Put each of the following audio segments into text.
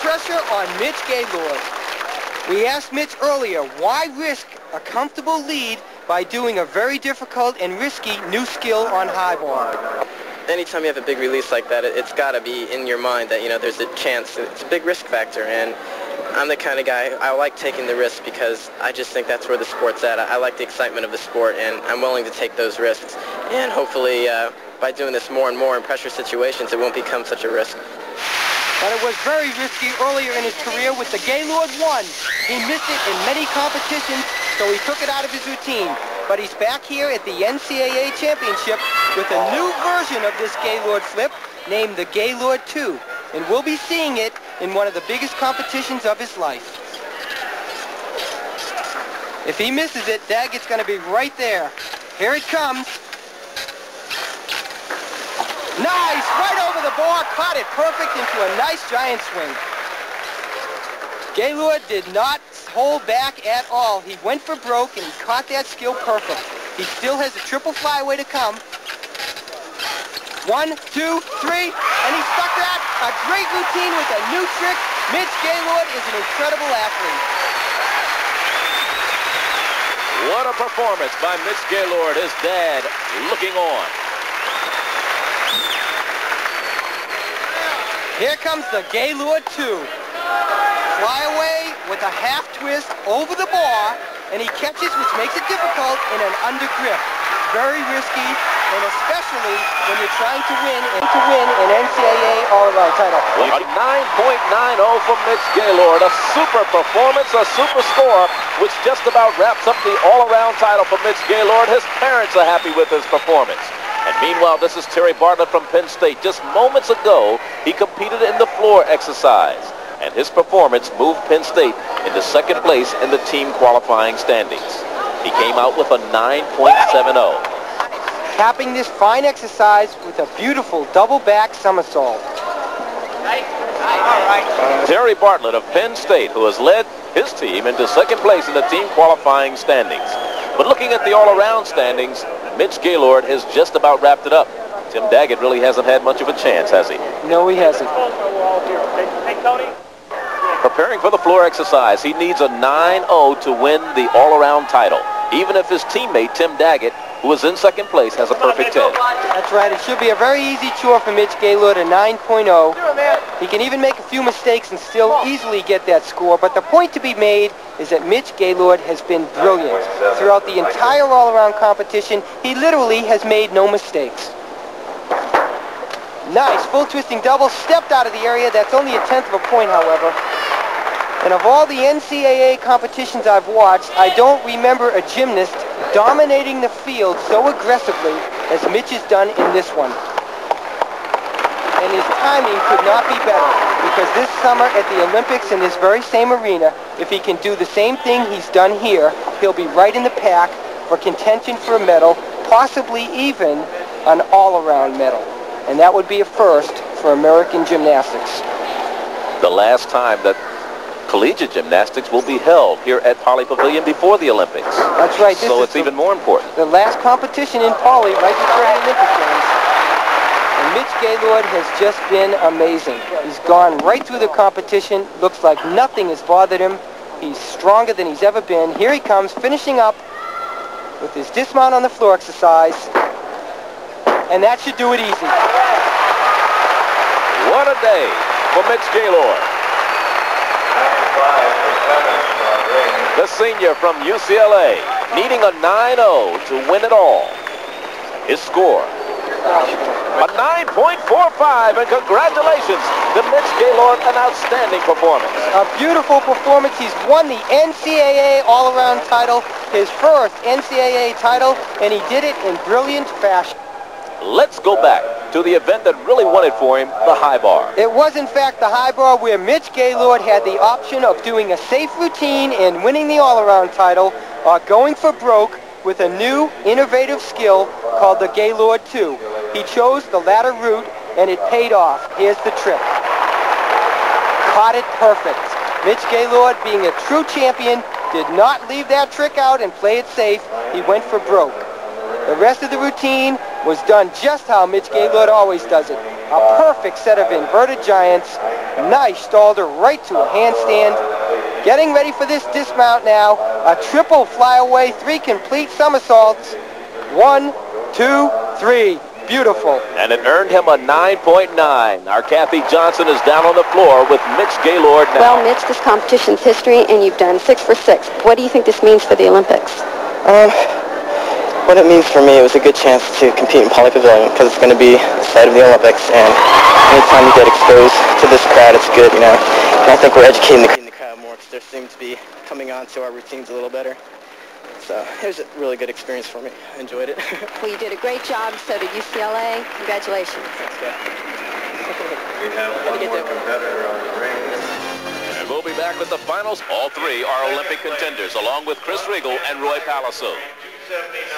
pressure on Mitch Gaylord. We asked Mitch earlier, why risk a comfortable lead by doing a very difficult and risky new skill on high bar? Anytime you have a big release like that, it's got to be in your mind that, you know, there's a chance. It's a big risk factor, and I'm the kind of guy, I like taking the risks because I just think that's where the sport's at. I like the excitement of the sport, and I'm willing to take those risks. And hopefully, by doing this more and more in pressure situations, it won't become such a risk. But it was very risky earlier in his career with the Gaylord 1. He missed it in many competitions, so he took it out of his routine. But he's back here at the NCAA Championship with a new version of this Gaylord flip named the Gaylord 2. And we'll be seeing it in one of the biggest competitions of his life. If he misses it, Daggett's going to be right there. Here it comes. Nice! Right over the bar, caught it perfect into a nice giant swing. Gaylord did not hold back at all. He went for broke and he caught that skill perfect. He still has a triple flyaway to come. 1, 2, 3, and he stuck that. A great routine with a new trick. Mitch Gaylord is an incredible athlete. What a performance by Mitch Gaylord, his dad looking on. Here comes the Gaylord 2. Flyaway with a half twist over the bar, and he catches, which makes it difficult in an under grip. Very risky, and especially when you're trying to win an NCAA all-around title. A 9.90 from Mitch Gaylord, a super performance, a super score, which just about wraps up the all-around title for Mitch Gaylord. His parents are happy with his performance. And meanwhile, this is Terry Bartlett from Penn State. Just moments ago, he competed in the floor exercise, and his performance moved Penn State into second place in the team qualifying standings. He came out with a 9.70. Capping this fine exercise with a beautiful double back somersault. Terry Bartlett of Penn State, who has led his team into second place in the team qualifying standings. But looking at the all-around standings, Mitch Gaylord has just about wrapped it up. Tim Daggett really hasn't had much of a chance, has he? No, he hasn't. Hey, Tony. Preparing for the floor exercise, he needs a 9-0 to win the all-around title, even if his teammate, Tim Daggett, who is in second place, has a perfect 10. That's right. It should be a very easy chore for Mitch Gaylord, a 9.0. He can even make a few mistakes and still easily get that score, but the point to be made is that Mitch Gaylord has been brilliant. Throughout the entire all-around competition, he literally has made no mistakes. Nice, full twisting double, stepped out of the area. That's only a 1/10 of a point, however. And of all the NCAA competitions I've watched, I don't remember a gymnast dominating the field so aggressively as Mitch has done in this one. And his timing could not be better, because this summer at the Olympics in this very same arena, if he can do the same thing he's done here, he'll be right in the pack for contention for a medal, possibly even an all-around medal. And that would be a first for American gymnastics. The last time that collegiate gymnastics will be held here at Poly Pavilion before the Olympics. That's right. So it's even more important. The last competition in Poly right before the Olympic Games. And Mitch Gaylord has just been amazing. He's gone right through the competition. Looks like nothing has bothered him. He's stronger than he's ever been. Here he comes, finishing up with his dismount on the floor exercise. And that should do it easy. What a day for Mitch Gaylord. The senior from UCLA, needing a 9-0 to win it all. His score, a 9.45, and congratulations to Mitch Gaylord, an outstanding performance. A beautiful performance. He's won the NCAA all-around title, his first NCAA title, and he did it in brilliant fashion. Let's go back to the event that really won it for him, the high bar. It was, in fact, the high bar where Mitch Gaylord had the option of doing a safe routine and winning the all-around title, or going for broke with a new, innovative skill called the Gaylord 2. He chose the latter route, and it paid off. Here's the trick. Caught it perfect. Mitch Gaylord, being a true champion, did not leave that trick out and play it safe. He went for broke. The rest of the routine was done just how Mitch Gaylord always does it. A perfect set of inverted giants. Nice stalder right to a handstand. Getting ready for this dismount now. A triple flyaway, 3 complete somersaults. 1, 2, 3. Beautiful. And it earned him a 9.9. Our Kathy Johnson is down on the floor with Mitch Gaylord now. Well, Mitch, this competition's history, and you've done 6 for 6. What do you think this means for the Olympics? What it means for me, it was a good chance to compete in Poly Pavilion because it's going to be the site of the Olympics, and anytime you get exposed to this crowd, it's good, you know. And I think we're educating the crowd more because they seem to be coming on to our routines a little better. So it was a really good experience for me. I enjoyed it. Well, you did a great job, so did UCLA. Congratulations. Thanks, Scott. We have one more competitor on the ring. And we'll be back with the finals. All 3 are Olympic contenders, along with Chris Riegel and Roy Palaso.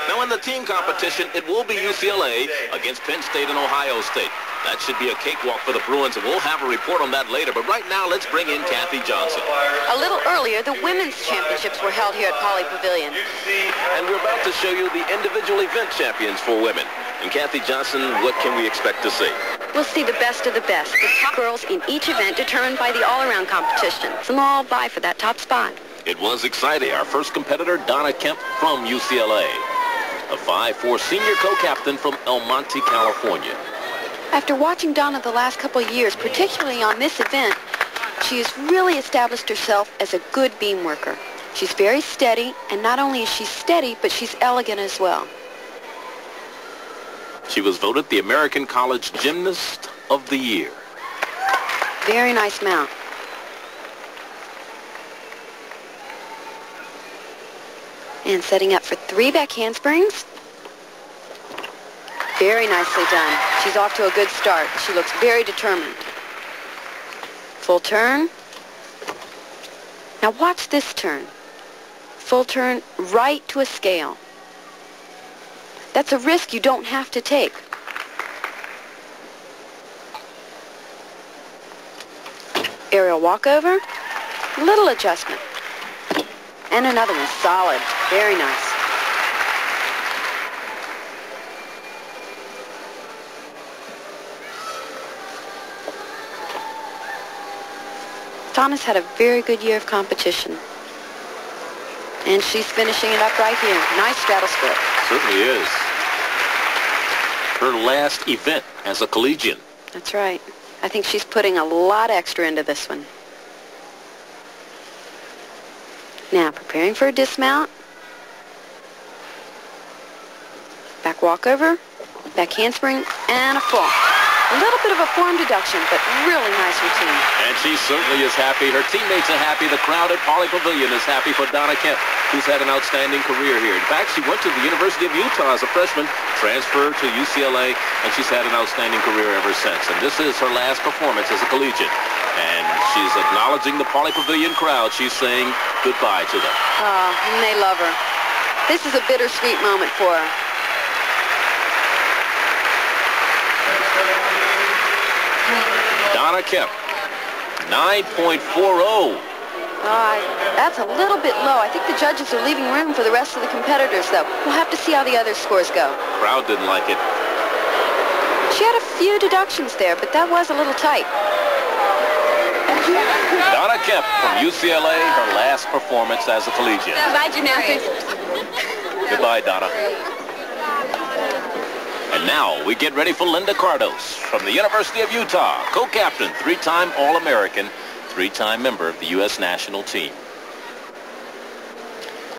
Now in the team competition, it will be UCLA against Penn State and Ohio State. That should be a cakewalk for the Bruins, and we'll have a report on that later. But right now, let's bring in Kathy Johnson. A little earlier, the women's championships were held here at Poly Pavilion. And we're about to show you the individual event champions for women. And Kathy Johnson, what can we expect to see? We'll see the best of the best. The top girls in each event determined by the all-around competition. Some all vie for that top spot. It was exciting. Our first competitor, Donna Kemp from UCLA. A 5'4" senior co-captain from El Monte, California. After watching Donna the last couple of years, particularly on this event, she has really established herself as a good beam worker. She's very steady, and not only is she steady, but she's elegant as well. She was voted the American College Gymnast of the Year. Very nice mount. And setting up for 3 back handsprings. Very nicely done. She's off to a good start. She looks very determined. Full turn. Now watch this turn. Full turn right to a scale. That's a risk you don't have to take. Aerial walkover. Little adjustment. And another one. Solid. Very nice. Donna's had a very good year of competition. And she's finishing it up right here. Nice straddle split. Certainly is. Her last event as a collegian. That's right. I think she's putting a lot extra into this one. Now, preparing for a dismount. Back walkover, back handspring, and a full. A little bit of a form deduction, but really nice routine. And she certainly is happy. Her teammates are happy. The crowd at Poly Pavilion is happy for Donna Kemp, who's had an outstanding career here. In fact, she went to the University of Utah as a freshman, transferred to UCLA, and she's had an outstanding career ever since. And this is her last performance as a collegiate. And she's acknowledging the Poly Pavilion crowd. She's saying goodbye to them. Oh, and they love her. This is a bittersweet moment for her. Donna Kemp, 9.40. That's a little bit low. I think the judges are leaving room for the rest of the competitors, though. We'll have to see how the other scores go. Crowd didn't like it. She had a few deductions there, but that was a little tight. Donna Kemp from UCLA, her last performance as a collegiate. Bye, gymnastics. Goodbye, Donna. And now we get ready for Linda Cardos from the University of Utah, co-captain, 3-time All-American, 3-time member of the U.S. national team.